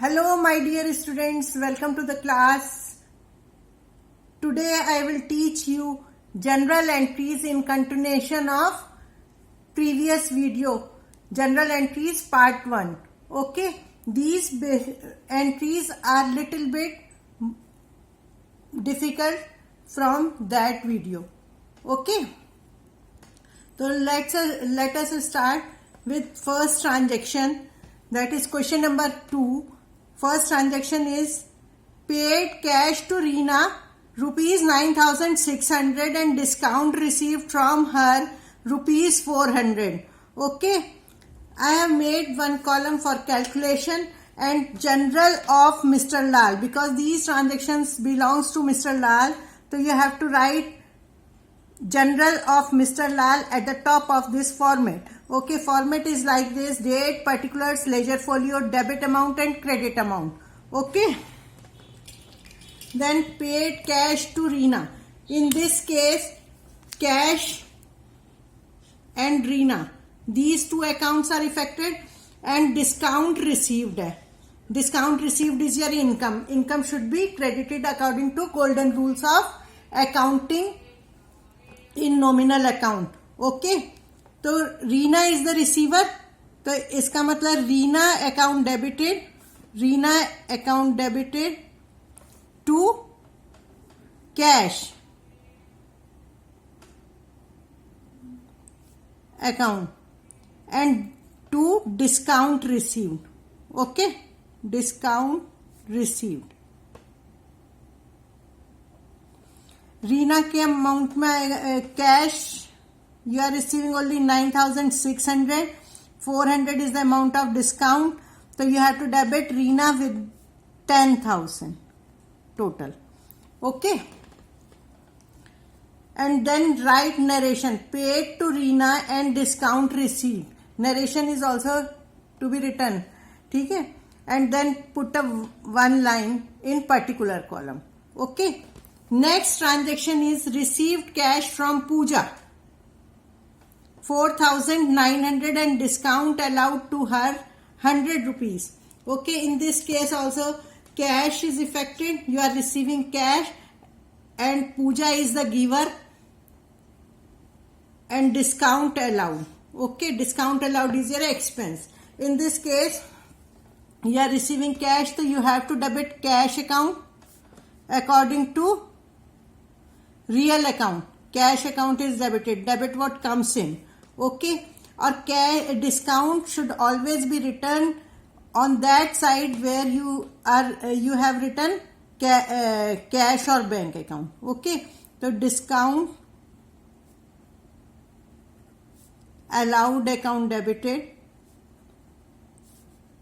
Hello my dear students, welcome to the class. Today I will teach you general entries in continuation of previous video. General entries part 1. Okay, these entries are little bit difficult from that video. Okay, so let us start with first transaction, that is question number 2. First transaction is paid cash to Reena rupees 9600 and discount received from her rupees 400. Okay, I have made one column for calculation and general of Mr. Lal, because these transactions belongs to Mr. Lal, so you have to write general of Mr. Lal at the top of this format. Okay, format is like this: date, particulars, ledger folio, debit amount and credit amount. Okay, then paid cash to Reena. In this case, cash and Reena, these two accounts are affected, and discount received. Discount received is your income. Income should be credited according to golden rules of accounting in nominal account. Okay, तो Reena is the receiver, तो इसका मतलब Reena account debited to cash account and to discount received. Okay, discount received Reena के amount में cash you are receiving only 9600. 400 is the amount of discount, so you have to debit Reena with 10,000 total. Okay, and then write narration: paid to Reena and discount received. Narration is also to be written. ठीक है, and then put a one line in particular column. Okay, next transaction is received cash from Pooja 4900 and discount allowed to her 100 rupees. Okay, in this case also cash is affected. You are receiving cash and Pooja is the giver, and discount allowed. Okay, discount allowed is your expense. In this case you are receiving cash, so you have to debit cash account according to real account. Cash account is debited. Debit what comes in. Okay, or discount should always be written on that side where you have written cash or bank account. Okay, so discount allowed account debited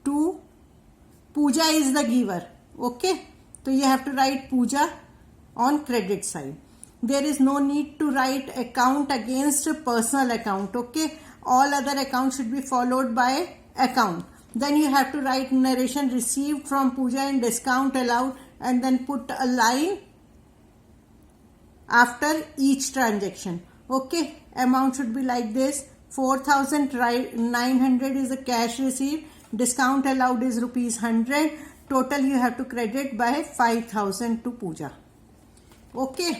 to Pooja is the giver. Okay, so you have to write Pooja on credit side. There is no need to write account against personal account. Okay, all other accounts should be followed by account. Then you have to write narration: received from Pooja and discount allowed, and then put a line after each transaction. Okay, amount should be like this: 4900 is the cash received, discount allowed is rupees 100, total you have to credit by 5000 to Pooja. Okay,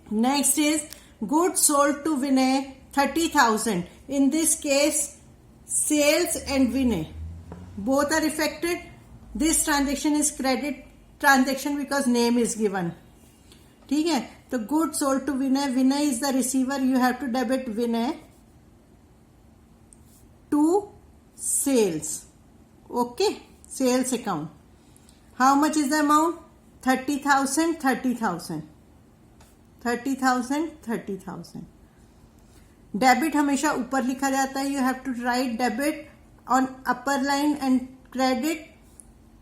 next is goods sold to Vinay 30,000. In this case sales and Vinay both are affected. This transaction is credit transaction because name is given. ठीक है, तो goods sold to Vinay, Vinay is the receiver, you have to debit Vinay to sales. Okay, sales account. How much is the amount? 30,000. 30,000. Debit हमेशा ऊपर लिखा जाता है. You have to write debit on upper line and credit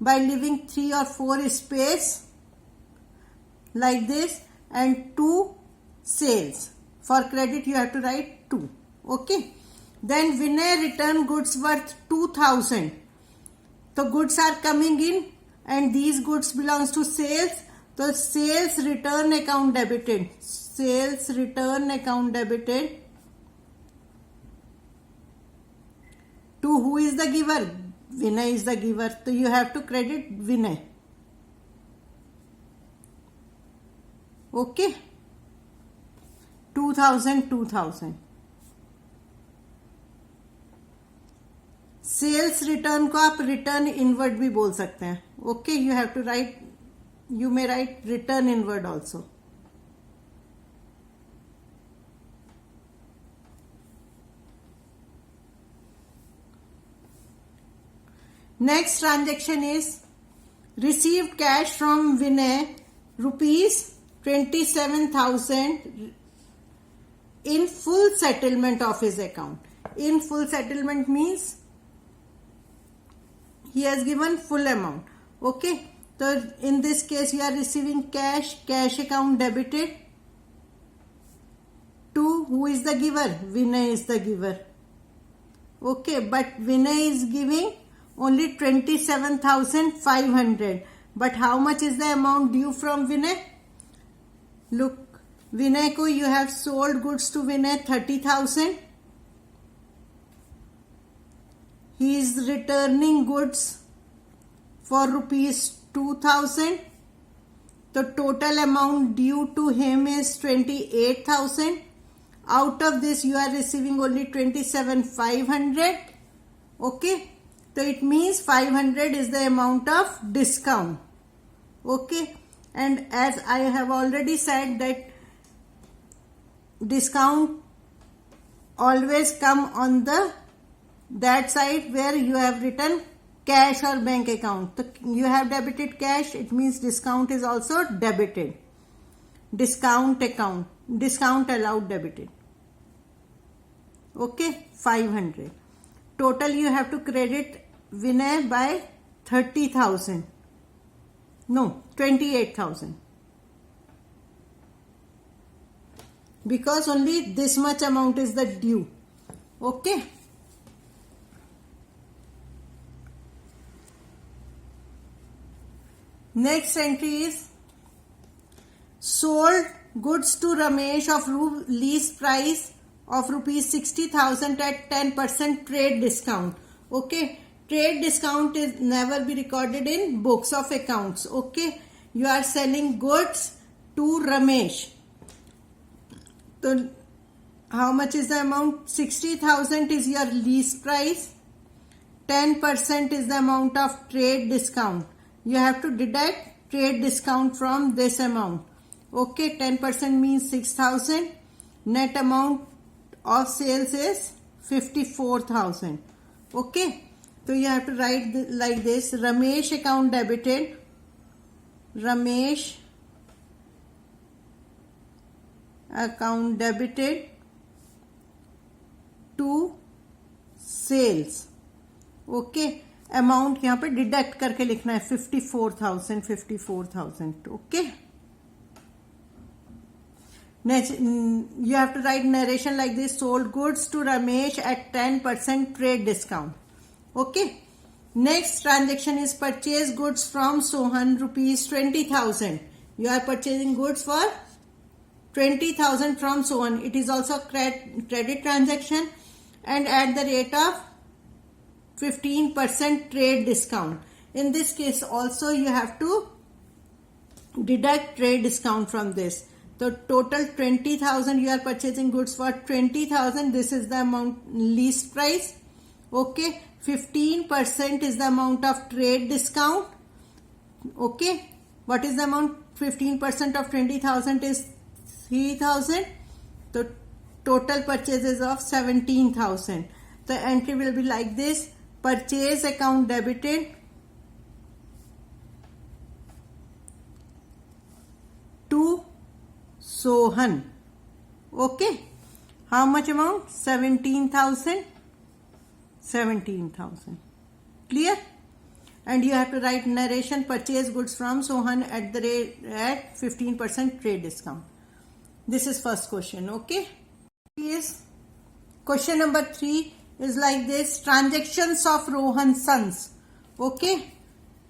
by leaving 3 or 4 space like this, and to sales. For credit you have to write 2. Okay, then Vinay return goods worth 2000. So goods are coming in and these goods belongs to sales. So sales return account debited. Sales return account debited to who is the giver? Vinay is the giver, so you have to credit Vinay. Okay, 2000. Sales return को आप return inward भी बोल सकते हैं. Okay, you have to write, you may write return inward also. Next transaction is received cash from Vinay rupees 27,000 in full settlement of his account. In full settlement means he has given full amount. Okay, so in this case you are receiving cash account debited to who is the giver? Vinay is the giver. Okay, but Vinay is giving only 27,500. But how much is the amount due from Vinay? Look, Vinay ko you have sold goods to Vinay 30,000. He is returning goods for rupees 2,000. The total amount due to him is 28,000. Out of this you are receiving only 27,500. Okay, so it means 500 is the amount of discount. Okay, and as I have already said that discount always come on that side where you have written cash or bank account. So you have debited cash, it means discount is also debited. Discount account, discount allowed debited. Okay, 500. Total you have to credit Vinay by 30,000. No, 28,000. Because only this much amount is the due. Okay. Next entry is sold goods to Ramesh of lease price of rupees 60,000 at 10% trade discount. Okay, trade discount is never be recorded in books of accounts. Okay, you are selling goods to Ramesh. So how much is the amount? 60,000 is your lease price. 10% is the amount of trade discount. You have to deduct trade discount from this amount. Okay, 10% means 6,000. Net amount of sales is 54,000. Okay, so you have to write like this: Ramesh account debited. Ramesh account debited to sales. Okay, amount यहाँ पे deduct करके लिखना है 54,000. Okay, you have to write narration like this: sold goods to Ramesh at 10% trade discount. Okay, next transaction is purchase goods from Sohan rupees 20,000. You are purchasing goods for 20,000 from Sohan. It is also credit transaction and at the rate of 15% trade discount. In this case also you have to deduct trade discount from this. So total 20,000, you are purchasing goods for 20,000. This is the amount lease price. Okay, 15% is the amount of trade discount. Okay, what is the amount? 15% of 20,000 is 3,000. So total purchases of 17,000. The entry will be like this: purchase account debited to Sohan. Okay, how much amount? 17,000. 17,000. Clear? And you have to write narration: purchase goods from Sohan at the rate at 15% trade discount. This is first question. Okay. Yes. Question number 3 is like this: transactions of Rohan Sons. Okay,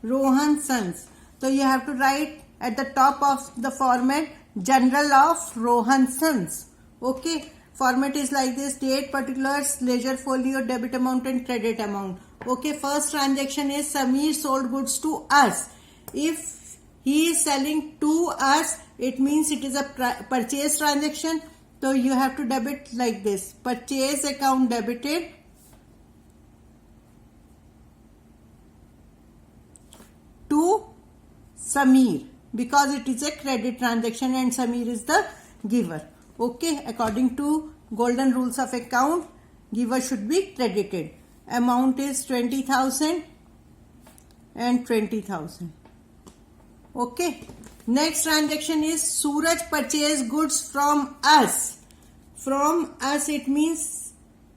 Rohan Sons. So you have to write at the top of the format: General of Rohan Sons. Okay, format is like this: date, particulars, ledger folio, debit amount and credit amount. Okay, first transaction is Samir sold goods to us. If he is selling to us, it means it is a purchase transaction. So you have to debit like this. Purchase account debited to Samir, because it is a credit transaction and Samir is the giver. Okay, according to golden rules of account, giver should be credited. Amount is 20,000 and 20,000. Okay. Next transaction is Suraj purchased goods from us. From us it means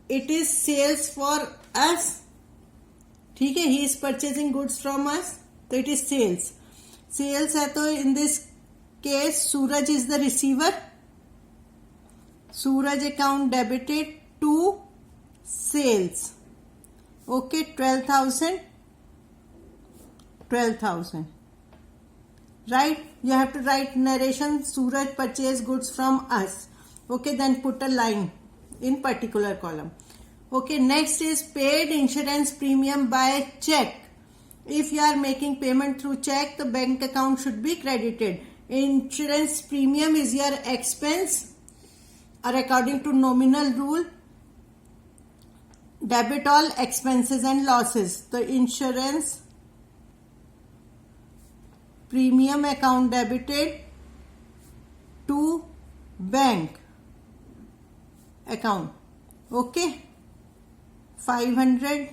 it is sales for us. ठीक है, he is purchasing goods from us, तो it is sales. Sales है तो in this case Suraj is the receiver. Suraj account debited to sales. Okay, 12,000. Right? You have to write narration Suraj purchased goods from us. Okay, then put a line in particular column. Okay, next is paid insurance premium by check. If you are making payment through check, the bank account should be credited. Insurance premium is your expense, or according to nominal rule, debit all expenses and losses. The insurance premium account debited to bank account. Okay, 500.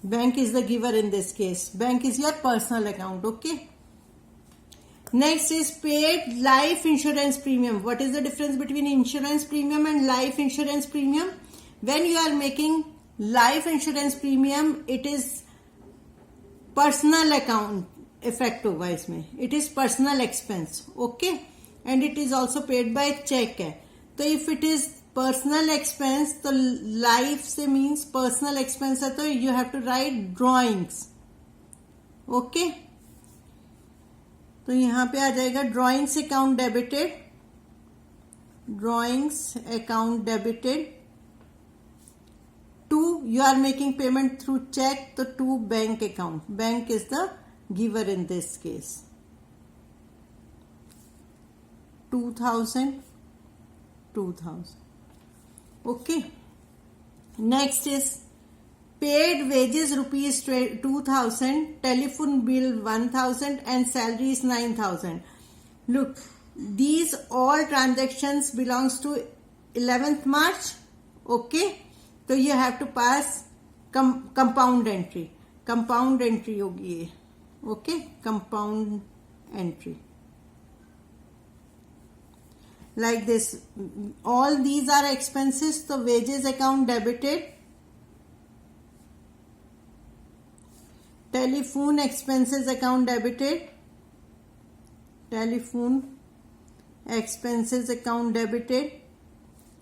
Bank is the giver in this case. Bank is your personal account. Okay. Next is paid life insurance premium. What is the difference between insurance premium and life insurance premium? When you are making life insurance premium, it is personal account effect होगा इसमें. It is personal expense. Okay. And it is also paid by check है. तो if it is personal expense, तो life से means personal expense है, तो you have to write drawings. Okay. तो यहां पे आ जाएगा drawings account debited to, you are making payment through cheque, तो to bank account. Bank is the giver in this case. 2,000. Okay. Next is paid wages rupees 2,000, telephone bill 1,000 and salary is 9,000. Look, these all transactions belongs to 11th March. Okay, so you have to pass compound entry. Compound entry होगी ये. Okay, compound entry. Like this, all these are expenses. So wages account debited, telephone expenses account debited,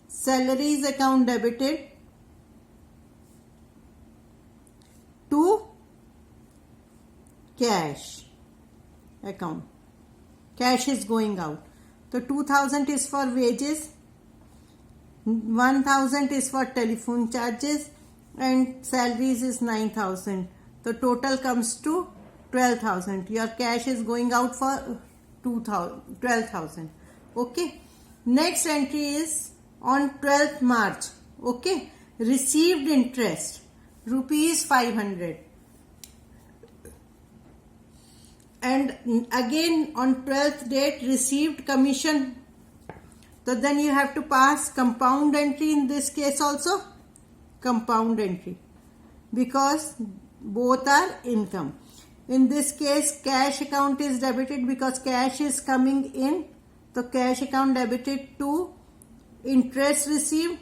salaries account debited to cash account. Cash is going out. So 2,000 is for wages, 1,000 is for telephone charges, and salaries is 9,000. The total comes to 12,000. Your cash is going out for 12,000. Okay. Next entry is on 12th March. Okay. Received interest rupees 500. And again on 12th date received commission. So then you have to pass compound entry in this case also. Compound entry. Because both are income. In this case cash account is debited because cash is coming in. So cash account debited to interest received.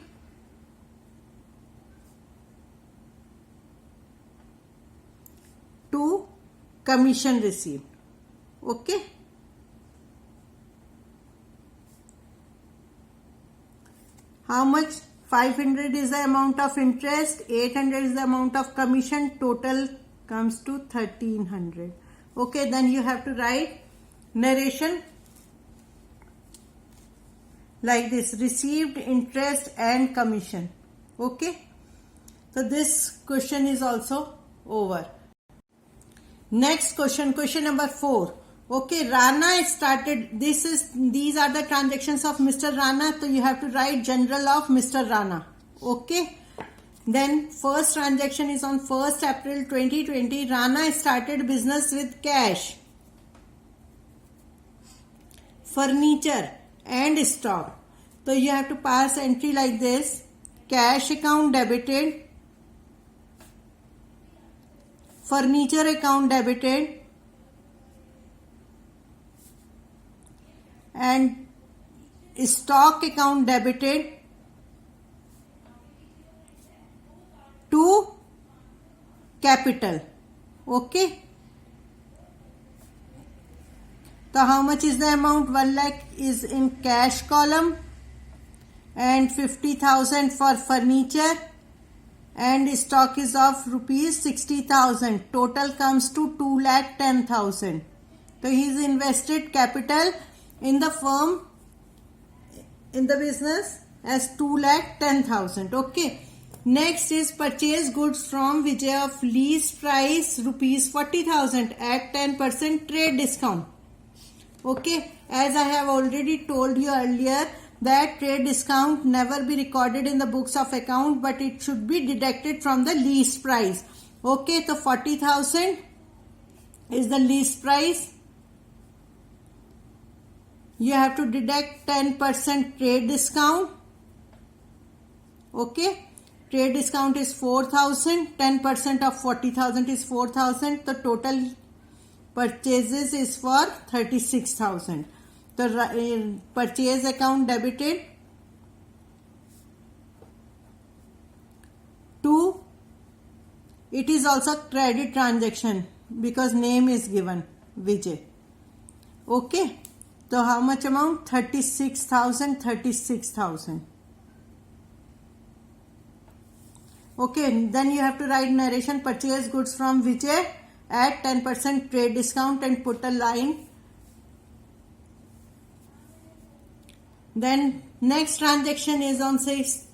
To commission received. Okay. How much? 500 is the amount of interest, 800 is the amount of commission, total comes to 1,300. Okay, then you have to write narration like this, received interest and commission. Okay, so this question is also over. Next question, question number 4. Okay, Rana started, these are the transactions of Mr. Rana, so you have to write general of Mr. Rana. Okay, then first transaction is on 1st April 2020. Rana started business with cash, furniture and stock. So you have to pass entry like this: cash account debited, furniture account debited, and stock account debited to capital. Okay, so how much is the amount? 1 lakh is in cash column and 50,000 for furniture, and stock is of rupees 60,000. Total comes to 2,10,000. So he is invested capital in the firm, in the business, as 2,10,000. Okay. Next is purchase goods from Vijay of lease price rupees 40,000 at 10% trade discount. Okay, as I have already told you earlier that trade discount never be recorded in the books of account, but it should be deducted from the lease price. Okay, so 40,000 is the lease price. You have to deduct 10% trade discount. Okay, trade discount is 4,000. 10% of 40,000 is 4,000. The total purchases is for 36,000. The purchase account debited to, it is also credit transaction because name is given Vijay. Okay, so how much amount? 36,000, 36,000. Okay, then you have to write narration: purchase goods from Vijay at 10% trade discount and put a line. Then next transaction is on 6th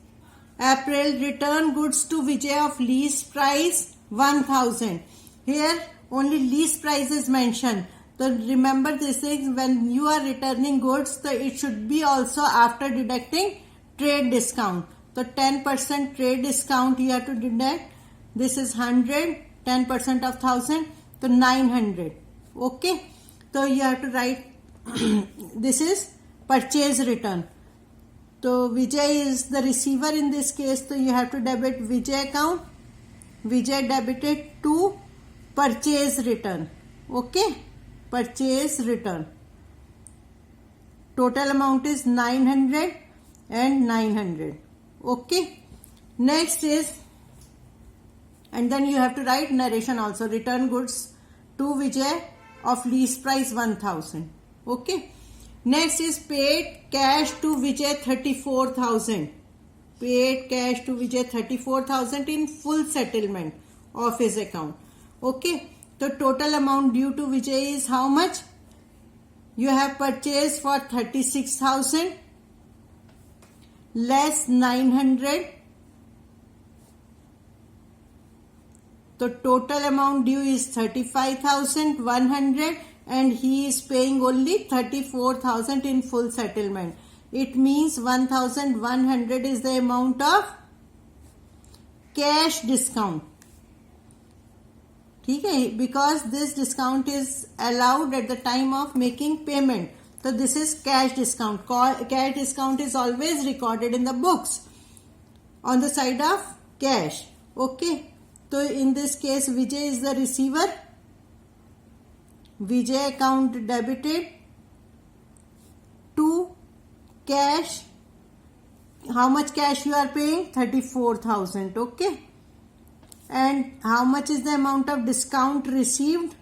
April. Return goods to Vijay of lease price 1,000. Here only lease price is mentioned. So remember this thing, when you are returning goods, so it should be also after deducting trade discount. So 10% trade discount you have to deduct. This is 100, 10% of 1,000, so 900. Okay, so you have to write this is purchase return. So Vijay is the receiver in this case, so you have to debit Vijay account. Vijay debited to purchase return. Okay, purchase return. Total amount is 900 and 900. Okay, next is, and then you have to write narration also: return goods to Vijay of lease price 1,000. Okay, next is paid cash to Vijay 34,000. Paid cash to Vijay 34,000 in full settlement of his account. Okay, the total amount due to Vijay is how much? You have purchased for 36,000 less 900. The total amount due is 35,100 and he is paying only 34,000 in full settlement. It means 1,100 is the amount of cash discount. Okay, because this discount is allowed at the time of making payment. So this is cash discount. Cash discount is always recorded in the books on the side of cash. Okay, so in this case Vijay is the receiver. Vijay account debited to cash. How much cash you are paying? 34,000. Okay, and how much is the amount of discount received?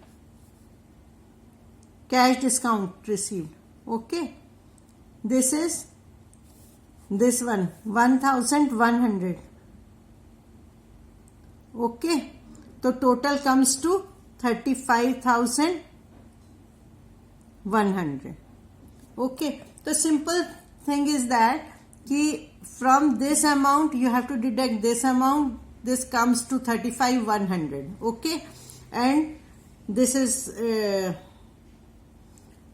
Cash discount received. Okay, this is this one, 1,100. Okay, so total comes to 35,100. Okay, the simple thing is that from this amount you have to deduct this amount. This comes to 35,100. Okay, and this is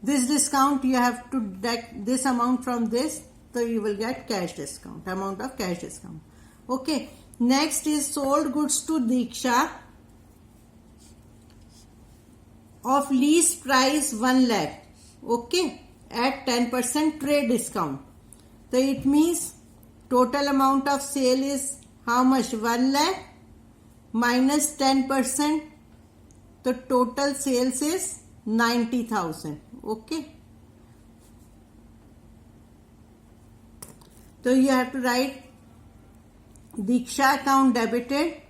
this discount you have to deduct this amount from this, so you will get cash discount, amount of cash discount. Okay, next is sold goods to Diksha of lease price 1 lakh. Okay, at 10% trade discount. So it means total amount of sale is how much? 1 lakh minus 10%. The total sales is 90,000. Okay. So you have to write Diksha account debited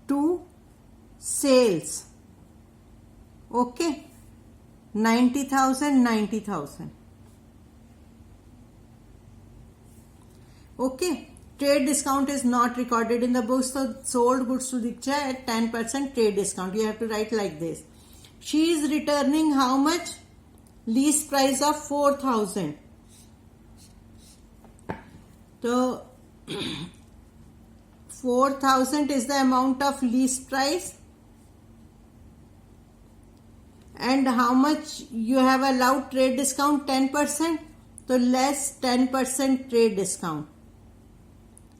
to sales. Okay. 90,000, 90,000. Okay. Trade discount is not recorded in the books, so sold goods to Diksha at 10% trade discount. You have to write like this. She is returning how much? Lease price of 4,000. So 4,000 is the amount of lease price, and how much you have allowed trade discount? 10%. So less 10% trade discount.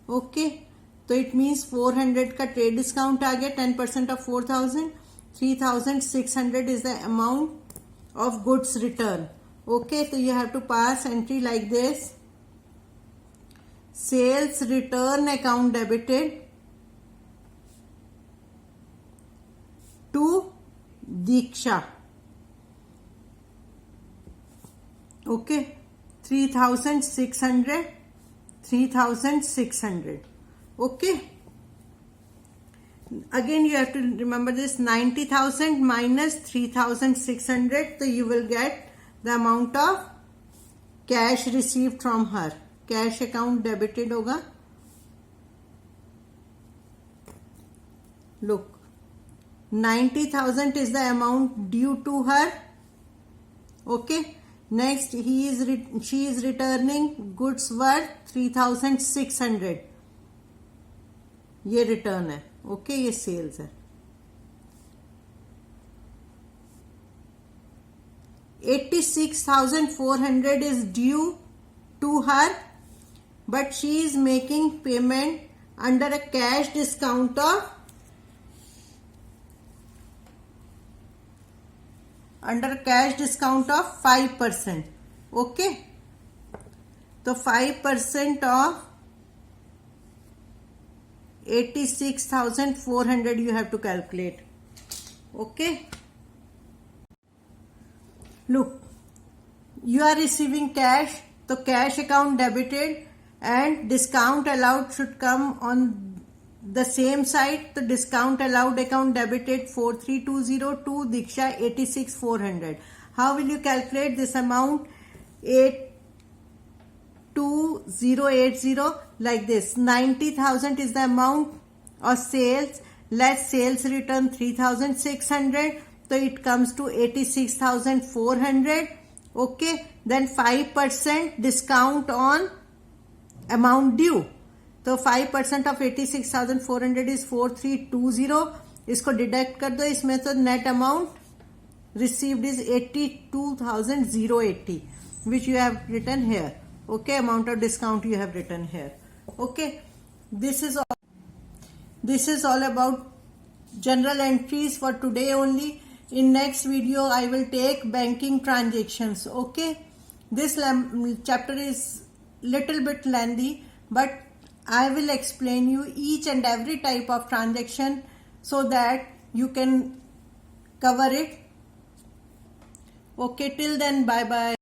Okay, so it means 400 का trade discount आ गया. 10% of 4,000, 3,600 is the amount of goods return. Okay, so you have to pass entry like this. Sales return account debited to Diksha. Okay, 3,600. 3,600. Okay. Again you have to remember this, 90,000 minus 3,600. So you will get the amount of cash received from her. Cash account debited होगा. Look, 90,000 is the amount due to her. Okay. Next, she is returning goods worth 3,600. ये return है. Okay, ये sales है. 86,400 is due to her, but she is making payment under a cash discount of 5%. Okay, so 5% of 86,400 you have to calculate. Okay, look, you are receiving cash, so cash account debited and discount allowed should come on the same side. The discount allowed account debited 4320 to Diksha 86,400. How will you calculate this amount? 82080 like this. 90,000 is the amount of sales, less sales return 3,600, so it comes to 86,400. Okay, then 5% discount on amount due. तो 5% of 86,400 is 4320. इसको deduct कर दो इसमें, तो net amount received is 82,080, which you have written here. Okay, amount of discount you have written here. Okay, this is all about general entries for today only. In next video I will take banking transactions. Okay, this chapter is little bit lengthy, but I will explain you each and every type of transaction so that you can cover it. Okay, till then, bye bye.